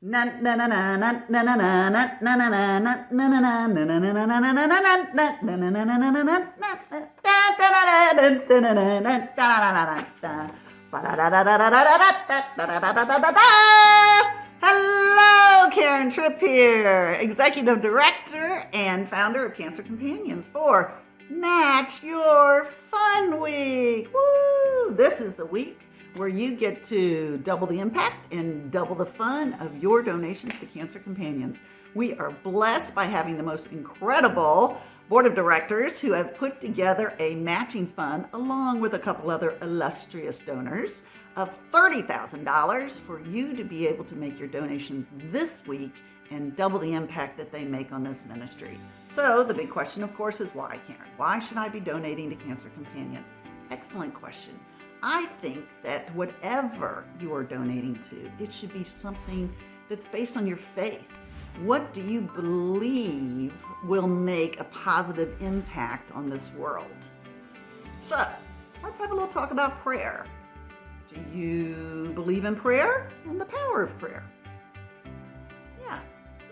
Hello, Karen Tripp here, Executive Director and founder of Cancer Companions for Match Your Fun Week. Woo! This is the week where you get to double the impact and double the fun of your donations to Cancer Companions. We are blessed by having the most incredible board of directors who have put together a matching fund along with a couple other illustrious donors of $30,000 for you to be able to make your donations this week and double the impact that they make on this ministry. So the big question, of course, is why, Karen? Why should I be donating to Cancer Companions? Excellent question. I think that whatever you are donating to, it should be something that's based on your faith. What do you believe will make a positive impact on this world? So let's have a little talk about prayer. Do you believe in prayer and the power of prayer? Yeah,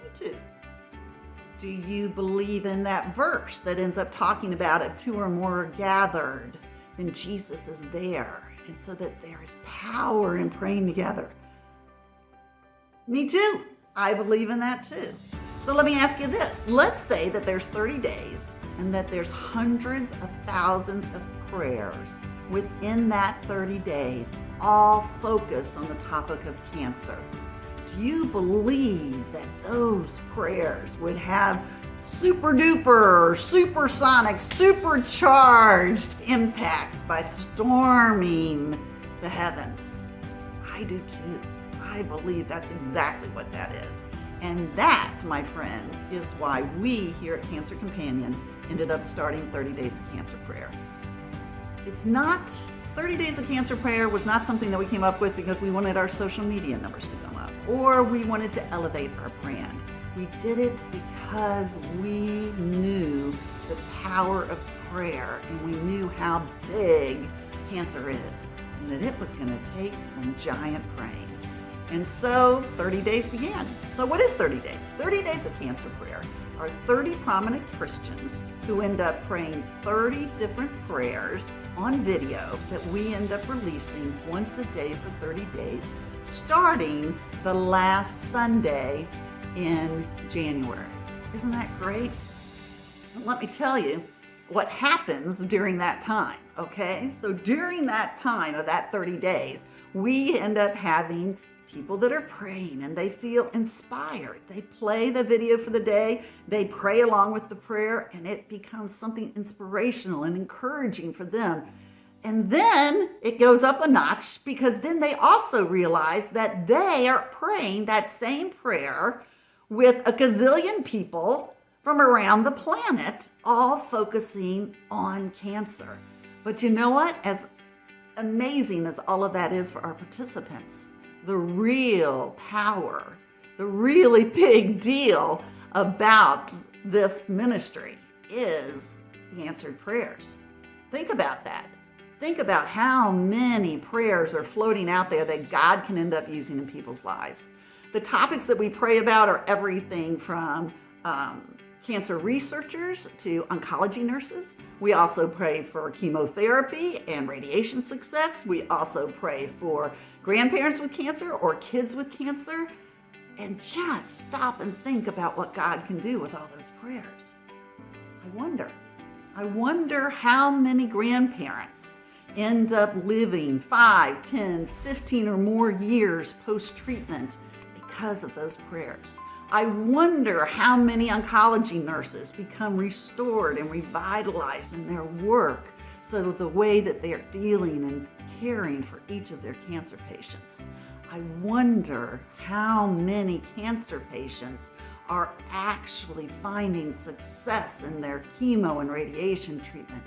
me too. Do you believe in that verse that ends up talking about if two or more are gathered, then Jesus is there, and so that there is power in praying together? Me too. I believe in that too. So let me ask you this. Let's say that there's 30 days and that there's hundreds of thousands of prayers within that 30 days, all focused on the topic of cancer. Do you believe that those prayers would have super duper, supersonic, supercharged impacts by storming the heavens? I do too. I believe that's exactly what that is. And that, my friend, is why we here at Cancer Companions ended up starting 30 Days of Cancer Prayer. It's not, 30 Days of Cancer Prayer was not something that we came up with because we wanted our social media numbers to go up or we wanted to elevate our brand. We did it because we knew the power of prayer and we knew how big cancer is and that it was going to take some giant praying. And so 30 days began. So what is 30 days? 30 Days of Cancer Prayer are 30 prominent Christians who end up praying 30 different prayers on video that we end up releasing once a day for 30 days, starting the last Sunday in January. Isn't that great? Let me tell you what happens during that time, okay? So during that time of that 30 days, we end up having people that are praying and they feel inspired. They play the video for the day, they pray along with the prayer, and it becomes something inspirational and encouraging for them. And then it goes up a notch because then they also realize that they are praying that same prayer with a gazillion people from around the planet, all focusing on cancer. But you know what? As amazing as all of that is for our participants, the real power, the really big deal about this ministry is the answered prayers. Think about that. Think about how many prayers are floating out there that God can end up using in people's lives. The topics that we pray about are everything from cancer researchers to oncology nurses. We also pray for chemotherapy and radiation success. We also pray for grandparents with cancer or kids with cancer. And just stop and think about what God can do with all those prayers. I wonder how many grandparents end up living 5, 10, 15 or more years post-treatment because of those prayers. I wonder how many oncology nurses become restored and revitalized in their work, so the way that they are dealing and caring for each of their cancer patients. I wonder how many cancer patients are actually finding success in their chemo and radiation treatment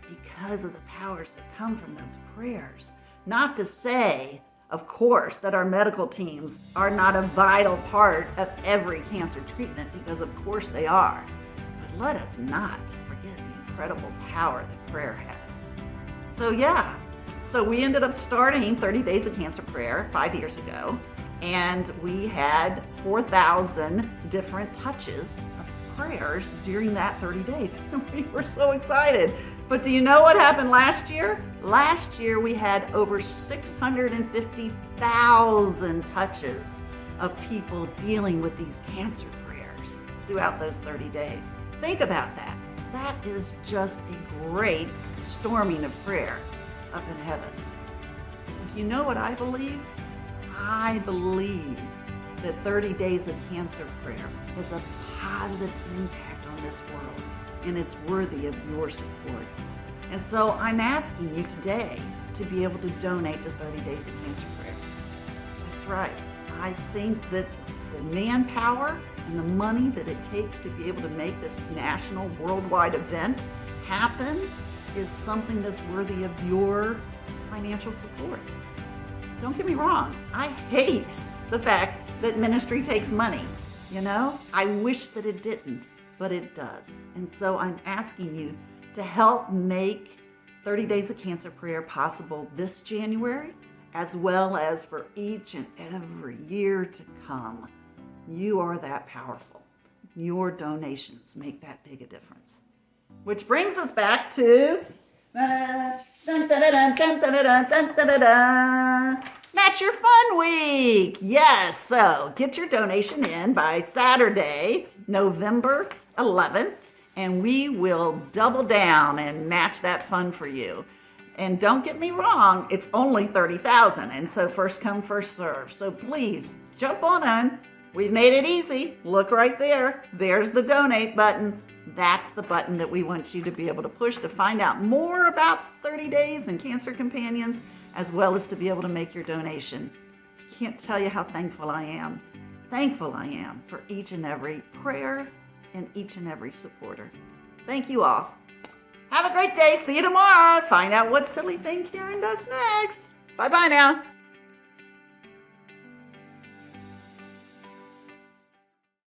because of the powers that come from those prayers. Not to say, of course, that our medical teams are not a vital part of every cancer treatment, because of course they are. But let us not forget the incredible power that prayer has. So we ended up starting 30 Days of Cancer Prayer 5 years ago. And we had 4,000 different touches of prayers during that 30 days. We were so excited. But do you know what happened last year? Last year we had over 650,000 touches of people dealing with these cancer prayers throughout those 30 days. Think about that. That is just a great storming of prayer up in heaven. So do you know what I believe? I believe that 30 days of cancer prayer has a positive impact on this world, and it's worthy of your support. And so I'm asking you today to be able to donate to 30 Days of Cancer Prayer. That's right. I think that the manpower and the money that it takes to be able to make this national, worldwide event happen is something that's worthy of your financial support. Don't get me wrong, I hate the fact that ministry takes money. You know, I wish that it didn't, but it does. And so I'm asking you to help make 30 Days of Cancer Prayer possible this January, as well as for each and every year to come. You are that powerful. Your donations make that big a difference. Which brings us back to Match Your Fun Week. Yes, so get your donation in by Saturday, November 11th, and we will double down and match that fund for you. And don't get me wrong, it's only $30,000, and so first come, first serve. So please jump on in. We've made it easy. Look right there. There's the donate button. That's the button that we want you to be able to push to find out more about 30 Days and Cancer Companions, as well as to be able to make your donation. Can't tell you how thankful I am. Thankful I am for each and every prayer and each and every supporter. Thank you all. Have a great day. See you tomorrow. Find out what silly thing Karen does next. Bye-bye now.